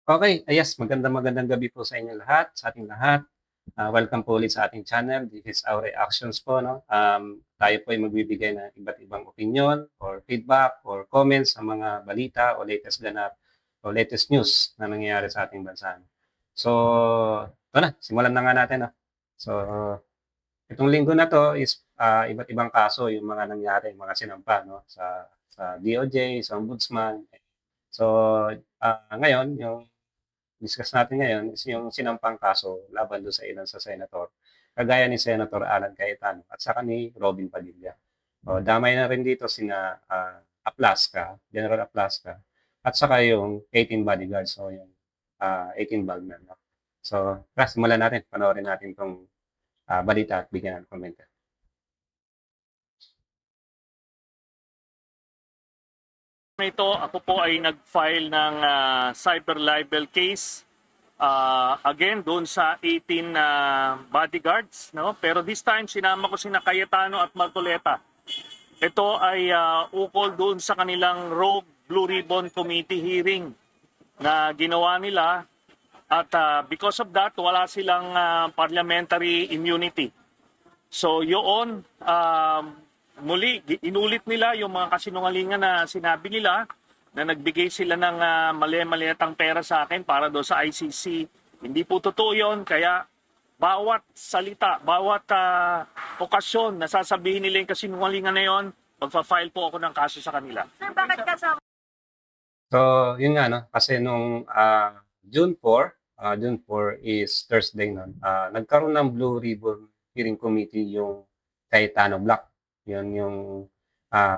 Okay, yes, magandang gabi po sa inyo lahat, sa ating lahat. Welcome po ulit sa ating channel. This is our reactions po, 'no. Tayo po ay magbibigay ng iba't ibang opinyon or feedback or comments sa mga balita o latest ganap o latest news na nangyayari sa ating bansa. So, ito na, simulan na nga natin, 'no. So, itong linggo na 'to is, iba't ibang kaso yung mga nangyari, mga sinampa, 'no, sa DOJ, sa Ombudsman. So, ngayon yung discuss natin ngayon is yung sinampang kaso laban do'n sa ilan sa senator, kagaya ni Senator Alan Cayetano at saka ni Robin Padilla. O damay na rin dito sina, Aplasca, General Aplasca at saka yung 18 bodyguards o yung, 18 Bagman, 'no. So, tara simulan natin, panoorin natin 'tong, balita at bigyan ng komento. Ito, ako po ay nag-file ng cyber libel case again doon sa 18 bodyguards, no? Pero this time sinama ko sina Cayetano at Marcoleta. Ito ay ukol doon sa kanilang Rogue Blue Ribbon Committee hearing na ginawa nila at because of that wala silang parliamentary immunity. So yun, muli, inulit nila yung mga kasinungalingan na sinabi nila na nagbigay sila ng mali-maliatang pera sa akin para do sa ICC. Hindi po totoo yun, kaya bawat salita, bawat okasyon na sasabihin nila yung kasinungalingan na yun, magfa-file po ako ng kaso sa kanila. Sir, bakit kasama? So, yun nga 'no, kasi nung, June 4 is Thursday nun, nagkaroon ng Blue Ribbon Hearing Committee yung Cayetano Block. Yun yung,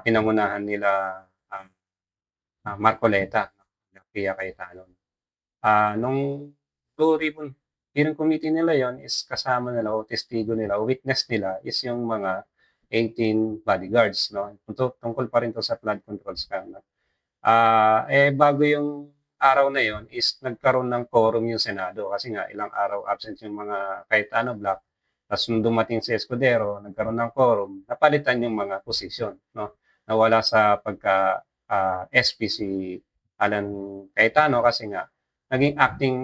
pinangunahan nila, ah, Marcoleta, Pia Cayetano. Nung Blue Ribbon Hearing Committee nila yon is kasama nila o testigo nila o witness nila is yung mga 18 bodyguards, 'no. Tungkol pa rin 'to sa flood control scam, 'no. Bago yung araw na yon is nagkaroon ng quorum yung Senado kasi nga ilang araw absent yung mga Cayetano Block. Ta's nung dumating si Escudero, nagkaroon ng quorum, napalitan yung mga posisyon, 'no. Nawala sa pagka, SP si Alan Cayetano kasi nga naging acting,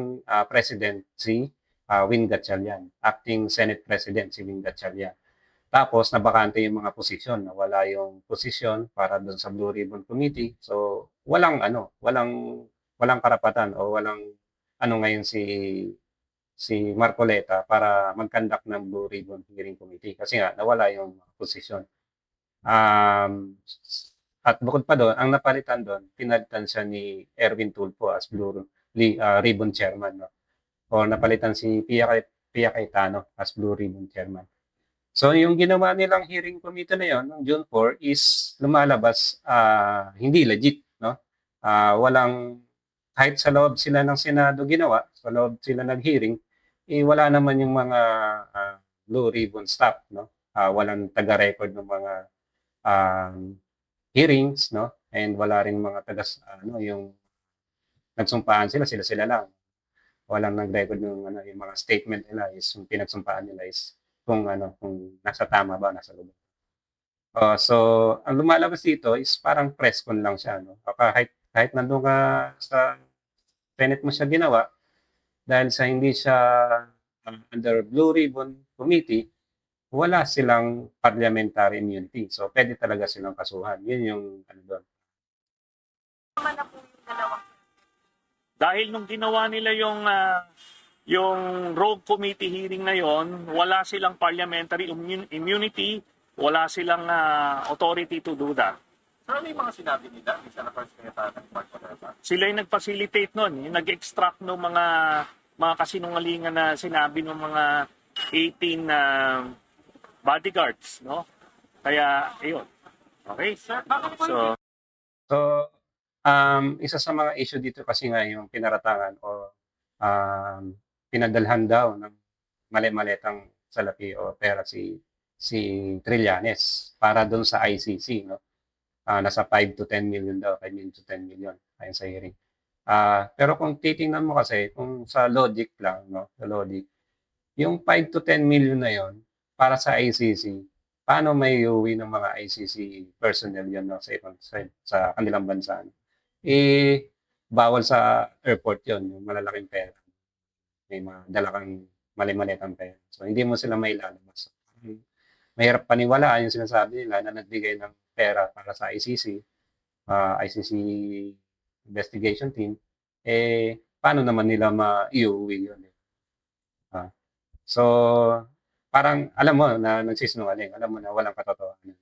president si, Win Gatchalian, acting Senate President si Win Gatchalian. Tapos nabakante yung mga posisyon, nawala yung posisyon para dun sa Blue Ribbon Committee. So, walang walang karapatan o walang ano ngayon si Marcoleta para mag-conduct ng Blue Ribbon Hearing Committee kasi nga nawala yung posisyon. At bukod pa doon, ang napalitan doon, pinalitan siya ni Erwin Tulfo as Ribbon Chairman, 'no? O napalitan si Pia Cayetano as Blue Ribbon Chairman. So yung ginawa nilang hearing committee na yon noong June 4 is lumalabas, hindi legit, 'no? Walang kahit sa loob sila ng Senado ginawa, sa loob sila nag-hearing, wala naman yung mga, Blue Ribbon staff, 'no? Walang taga-record ng mga, um, hearings, 'no? And wala ring mga ano, yung nagsumpaan sila-sila lang. Walang nag-record ng ano, yung mga statement nila is yung pinagsumpaan nila is kung ano, kung nasa tama ba, nasa loob. So ang lumalabas dito is parang press con lang siya, 'no? Kahit nando'n ka sa Senate mo siya ginawa, dahil sa hindi siya, under Blue Ribbon Committee, wala silang parliamentary immunity. So puwede talaga silang kasuhan. 'Yun yung ano do'n. Kasama na po yung dalawang. Dahil nung ginawa nila yung rogue committee hearing na yon, wala silang parliamentary immunity, wala silang authority to do that. Pero ano yung mga sinabi nila? Isa na first kaya ng Marcoleta. Sila yung nag-facilitate nun, yung nag-extract ng mga kasinungalingan na sinabi ng mga 18 bodyguards, no? Kaya, ayun. Okay? So, So, isa sa mga issue dito kasi nga yung pinaratangan o, pinadalhan daw ng mali-malitang salapi o pera si Trillanes para do'n sa ICC, 'no. Nasa 5 to 10 million daw, 5 million to 10 million ayon sa hearing. Pero kung titingnan mo kasi kung sa logic lang, 'no, sa logic, yung 5 to 10 million na yon para sa ICC, paano maiuwi ng mga ICC personnel 'yon, 'no, sa ibang sa kanilang bansa, 'no? bawal sa airport 'yon, yung malalaking pera. May mga dala kang mali-maliitang pera. So, hindi mo sila mailalabas. Mahirap paniwalaan yung sinasabi nila na nagbigay ng pera para sa ICC, ICC investigation team, paano naman nila maiuuwi yun, ah. So, parang alam mo na nagsisinungaling, alam mo na walang katotohanan.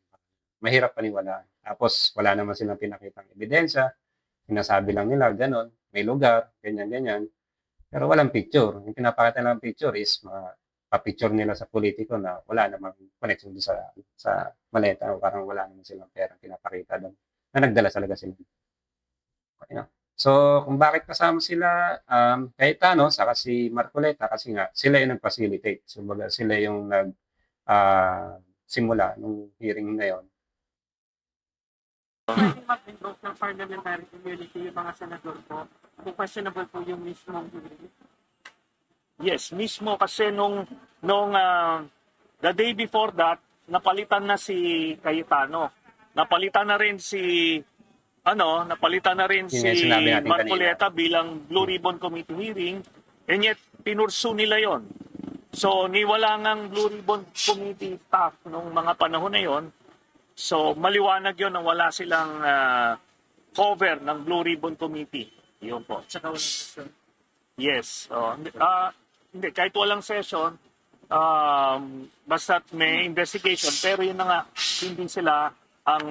Mahirap paniwalaan. Tapos wala naman silang pinakitang ebidensya, sinasabi lang nila gano'n, may lugar, ganyan-ganyan. Pero walang picture. Yung pinapakita nilang picture is pa-picture nila sa politiko na wala namang connection do'n sa maleta o parang wala naman silang perang pinapakita do'n na nagdala talaga sila. Okey 'no. So, kung bakit kasama sila, Cayetano saka si Marcoleta kasi nga sila yung nag-facilitate. Kumbaga sila yung simula nung hearing na yun. Pwedeng mag-invoke ng parliamentary immunity yung mga senador po kung questionable po yung mismong hearing. Yes, mismo kasi the day before that, napalitan na si Cayetano. Napalitan na rin si Yun yung sinabi natin Marcoleta bilang Blue Ribbon Committee hearing, and yet pinursu nila yon. So, niwala ngang Blue Ribbon Committee staff nung mga panahon na yon. So, maliwanag yon na wala silang cover ng Blue Ribbon Committee. Yun po. Tsaka walang question. Yes. Hindi, kahit walang session, basta't may investigation, pero yun na nga, hindi sila ang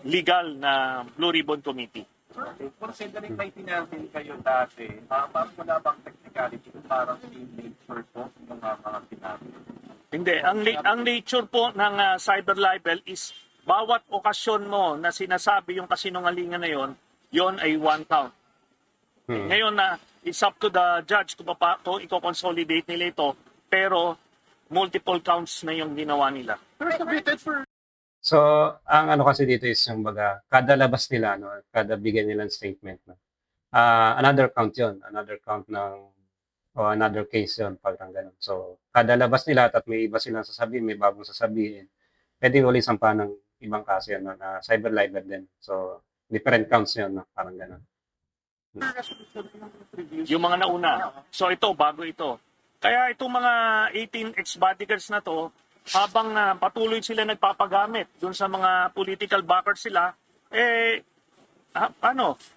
legal na Blue Ribbon Committee. Okay. Considering may pinartin kayo dati, ma'am, wala bang technicality kung parang in nature po yung mga pinartin? Hindi, ang nature po ng cyber libel is bawat okasyon mo na sinasabi yung kasinungalingan na yon ay one count. Ngayon na it's up to the judge kung i-consolidate nila ito, pero multiple counts na yung ginawa nila. So, ang ano kasi dito is yung baga, kada labas nila, no, kada bigay nilang statement, no, another count yun, another count o another case yun, parang ganun. So, kada labas nila at may iba silang sasabihin, may bagong sasabihin, pwede ulit sampa ng ibang kaso yun, no, na cyber libel din. So, different counts yun, no, parang ganun. Yung mga nauna. So ito, bago ito. Kaya itong mga 18 ex-bodyguards na to, habang patuloy sila nagpapagamit dun sa mga political backers sila,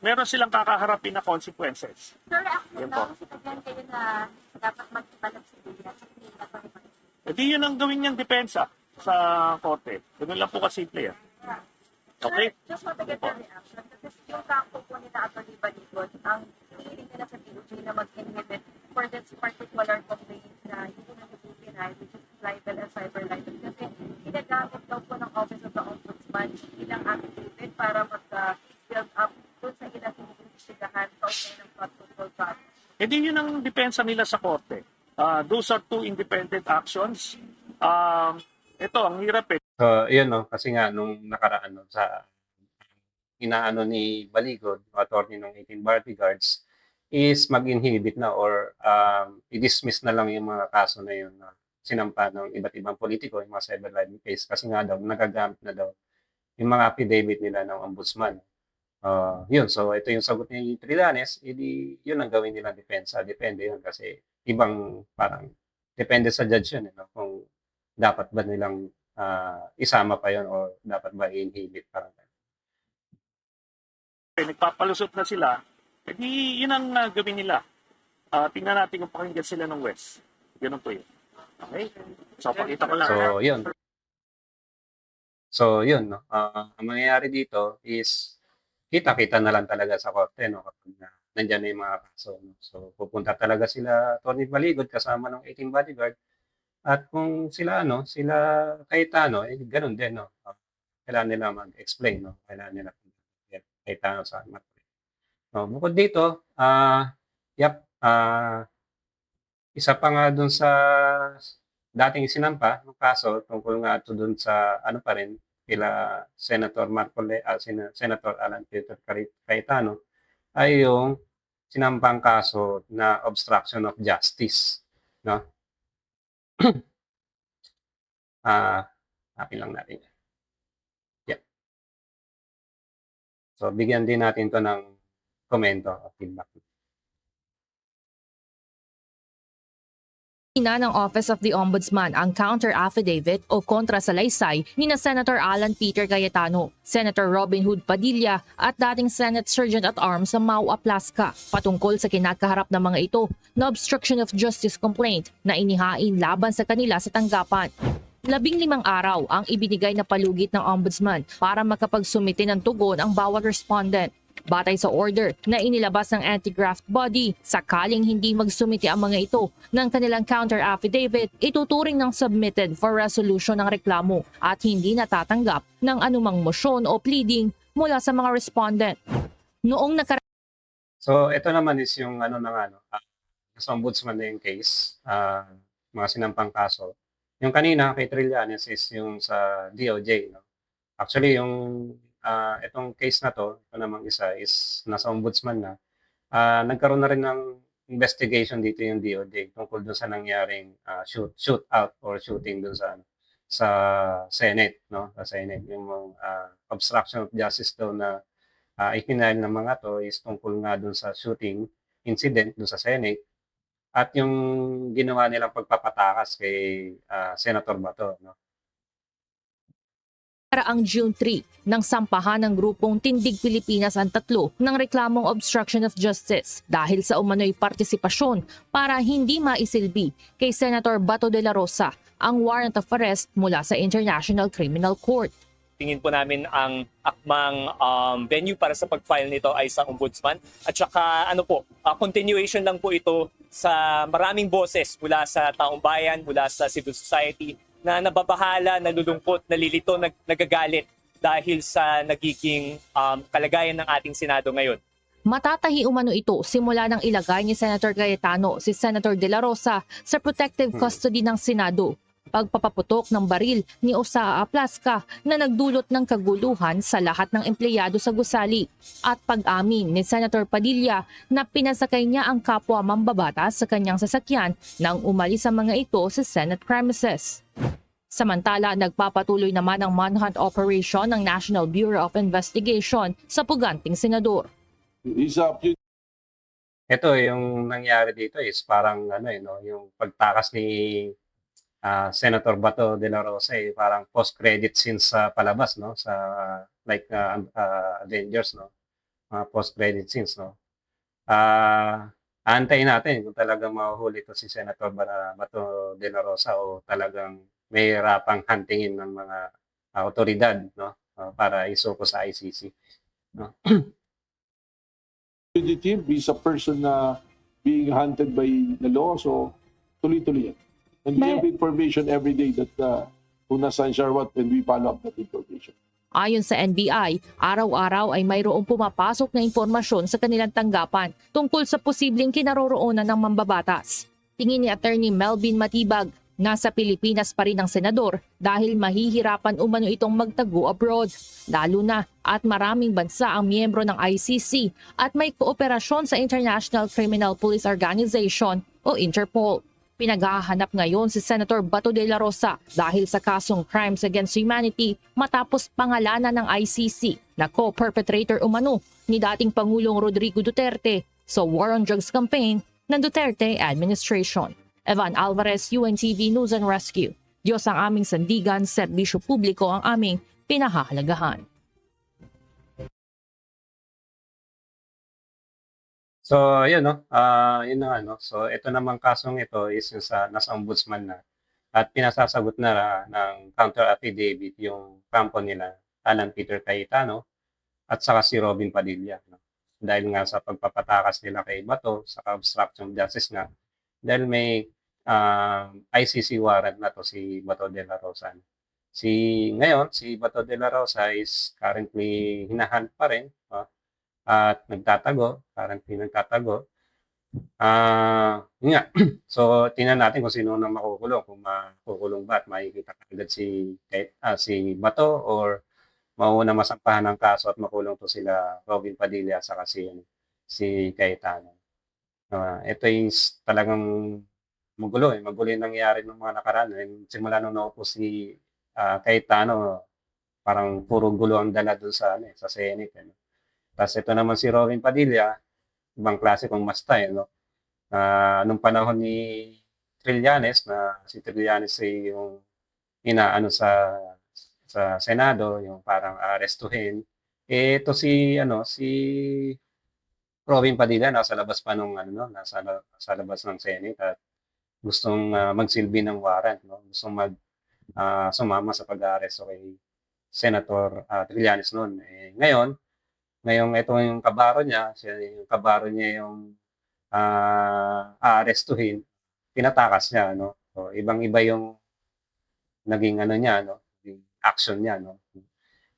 meron silang kakaharapin na consequences. Sir, ako Yan po. nakasitagan kayo na dapat mag-ibalap sa bilang sa kanila pa rin. Di yun ang gawin niyang depensa sa korte. Ganun lang po kasimple yan. Okay? Sir, just want to get your reaction. Kasi yung kampo po nila Atty. Balikod, ang hiling nila sa DOJ na mag-inhibit for this particular complaint na hindi na nag-deny, which is libel and cyber libel. Kasi ginagamit daw po ng Office of the Ombudsman ilang affidavit para mag-build up doon sa ilang iniimbestigahan kaugnay ng flood control project. Di yun ang depensa nila sa korte. Those are two independent actions. Ito, ang hirap eh. So, yun, no, kasi nga, nung nakaraan, no, sa inaano ni Baligod, attorney ng 18 bodyguards, is mag-inhibit na or i-dismiss na lang yung mga kaso na yun na sinampa ng iba't ibang politiko, yung mga cyber libel case, kasi nga daw, nagagamit na daw yung mga affidavit nila ng ombudsman. Yun, so ito yung sagot ni Trillanes, yun ang gawin nilang depensa. Depende yun kasi ibang parang, depende sa judge yun, kung dapat ba nilang isama pa yun o dapat ba i-inhibit parang Nagpapalusot na sila, yun ang gawin nila. Tingnan natin kung pakinggan sila ng West. Ganun po yun. Okay? So, pakita ko lang. So, yun, no? Ang mangyayari dito is kita-kita na lang talaga sa korte, no? Kapag nandyan na yung mga kaso, no? So, pupunta talaga sila, Atty. Baligod, kasama ng 18 bodyguard. At kung sila Cayetano, ganun din, no? Kailangan nila mag-explain, no? Kailangan nila Cayetano sa no, bukod dito, isa pa nga dun sa dating sinampa ng kaso tungkol nga ito dun sa pa rin kila Senator Senator Alan Peter Cayetano ay yung sinampang kaso na obstruction of justice, no? Happy lang natin. Yeah. So, bigyan din natin to ng komento o feedback. Na ng Office of the Ombudsman ang counter affidavit o kontrasalaysay ni na Senator Alan Peter Cayetano, Senator Robin Hood Padilla at dating Senate Sergeant at Arms sa Mau Aplasca patungkol sa kinakaharap ng mga ito na obstruction of justice complaint na inihain laban sa kanila sa tanggapan. 15 araw ang ibinigay na palugit ng Ombudsman para makapagsumite ng tugon ang bawat respondent. Batay sa order na inilabas ng anti-graft body, sakaling hindi magsumite ang mga ito ng kanilang counter affidavit, ituturing ng submitted for resolution ng reklamo at hindi natatanggap ng anumang motion o pleading mula sa mga respondent. Noong So ito naman is yung sa ombudsman na yung case, mga sinampang kaso. Yung kanina kay Trillanes is yung sa DOJ, no? Actually yung itong case na to, ito namang isa is nasa ombudsman na. Nagkaroon na rin ng investigation dito yung DOJ tungkol dun sa nangyaring shoot out or shooting dun sa Senate, no? Sa Senate yung obstruction of justice daw na ikinahil ng mga to is tungkol nga dun sa shooting incident dun sa Senate at yung ginawa nilang pagpapatakas kay Senator Bato, no? Nakaraang June 3 nang sampahan ng grupong Tindig Pilipinas ang tatlo ng reklamong obstruction of justice dahil sa umano'y partisipasyon para hindi maisilbi kay Senator Bato de la Rosa ang warrant of arrest mula sa International Criminal Court. Tingin po namin ang akmang venue para sa pag-file nito ay sa Ombudsman. At saka continuation lang po ito sa maraming boses mula sa taong bayan, mula sa civil society na nababahala, nalulungkot, nalilito, nagagalit dahil sa nagiging kalagayan ng ating Senado ngayon. Matatahi umano ito simula ng ilagay ni Senator Cayetano si Senator De La Rosa sa protective custody ng Senado. Pagpapaputok ng baril ni Osaa Aplasca na nagdulot ng kaguluhan sa lahat ng empleyado sa gusali at pag-amin ni Senator Padilla na pinasakay niya ang kapwa mambabatas sa kanyang sasakyan nang umalis ang mga ito sa Senate premises. Samantala, nagpapatuloy naman ang manhunt operation ng National Bureau of Investigation sa puganting senador. Ito yung nangyari dito is parang yung pagtakas ni Senator Bato de la Rosa parang post-credit scene sa palabas, no? Sa Avengers, no? Post-credit scenes, no? Aantayin natin kung talagang mahuhuli to si Senator Bato de la Rosa o talagang may rapang huntingin ng mga otoridad, no? Para isuko sa ICC, no? He's a person na being hunted by the law, so tuloy-tuloy yan. And we have information every day that kung nasaan siya what, and we follow up that information. Ayon sa NBI, araw-araw ay mayroong pumapasok na impormasyon sa kanilang tanggapan tungkol sa posibleng kinaroroonan ng mambabatas. Tingin ni Attorney Melvin Matibag, nasa Pilipinas pa rin ang senador dahil mahihirapan umano itong magtago abroad. Lalo na at maraming bansa ang miyembro ng ICC at may kooperasyon sa International Criminal Police Organization o Interpol. Pinaghahanap ngayon si Senator Bato de la Rosa dahil sa kasong Crimes Against Humanity matapos pangalanan ng ICC na co-perpetrator umano ni dating Pangulong Rodrigo Duterte sa War on Drugs campaign ng Duterte administration. Evan Alvarez, UNTV News and Rescue. Diyos ang aming sandigan, serbisyo publiko ang aming pinahahalagahan. So, yun, no? Yun na, no? So, ito namang kasong ito is yung nasa ombudsman na. At pinasasagot na ng counter affidavit yung kampo nila, Alan Peter Cayetano, at saka si Robin Padilla, no? Dahil nga sa pagpapatakas nila kay Bato, sa obstruction of justice nga, dahil may ICC warrant na to si Bato de la Rosa. Ngayon, si Bato de la Rosa is currently hinahunt pa rin, no? At currently nagtatago. Yun nga. So, tingnan natin kung sino na makukulong, kung makukulong ba at makikita agad si Bato or mauna masampahan ng kaso at makulong to sila Robin Padilla at saka si Cayetano. Ito is talagang magulo yung nangyari ng mga nakaraan. Simula nung naupo si Cayetano, parang puro gulo ang dala dun sa Senate. Tas ito naman si Robin Padilla, ibang klase kong mastay, no? Nung panahon ni Trillanes, na si Trillanes ay yung inaano sa Senado, yung parang arestuhin. Ito si Robin Padilla, nasa labas pa nung ano, no, nasa labas ng Senate at gustong magsilbi ng warrant, no? Gustong sumama sa pag-aaresto kay Senator Trillanes noon. Ngayong ito yung kabaro niya, yung kabaro niya yung aarestuhin, pinatakas niya, no? So, ibang-iba yung naging ano niya, no? Yung action niya, no?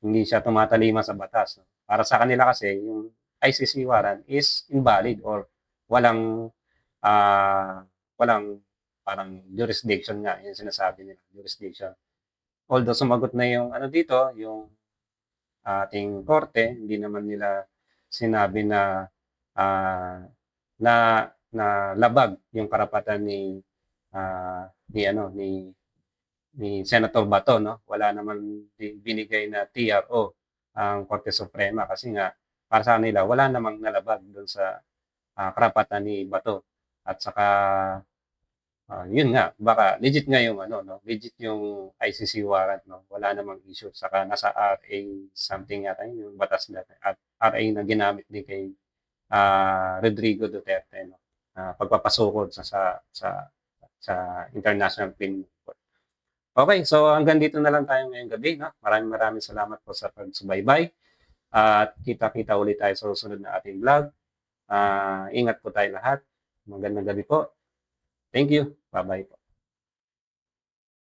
Hindi siya tumatalima sa batas, no? Para sa kanila kasi, yung ICC warrant is invalid or walang walang parang jurisdiction nga, yung sinasabi nila, jurisdiction. Although sumagot na yung ano dito, yung ating korte, hindi naman nila sinabi na na labag yung karapatan ni Senator Bato, no? Wala naman binigay na TRO ang Korte Suprema kasi nga para sa kanila wala namang nalabag doon sa karapatan ni Bato. At saka yun nga, baka legit nga yung ano, no? Legit yung ICC warrant, no? Wala namang issue. Saka nasa RA something yata yung batas na at RA na ginamit din kay Rodrigo Duterte, no? Pagpapasukod sa International Criminal Court. Okay, so hanggang dito na lang tayo ngayong gabi, no? Maraming salamat po sa pagsubaybay. At kita-kita ulit tayo sa susunod na ating vlog. Ingat po tayo lahat. Magandang gabi po. Thank you. Bye-bye po.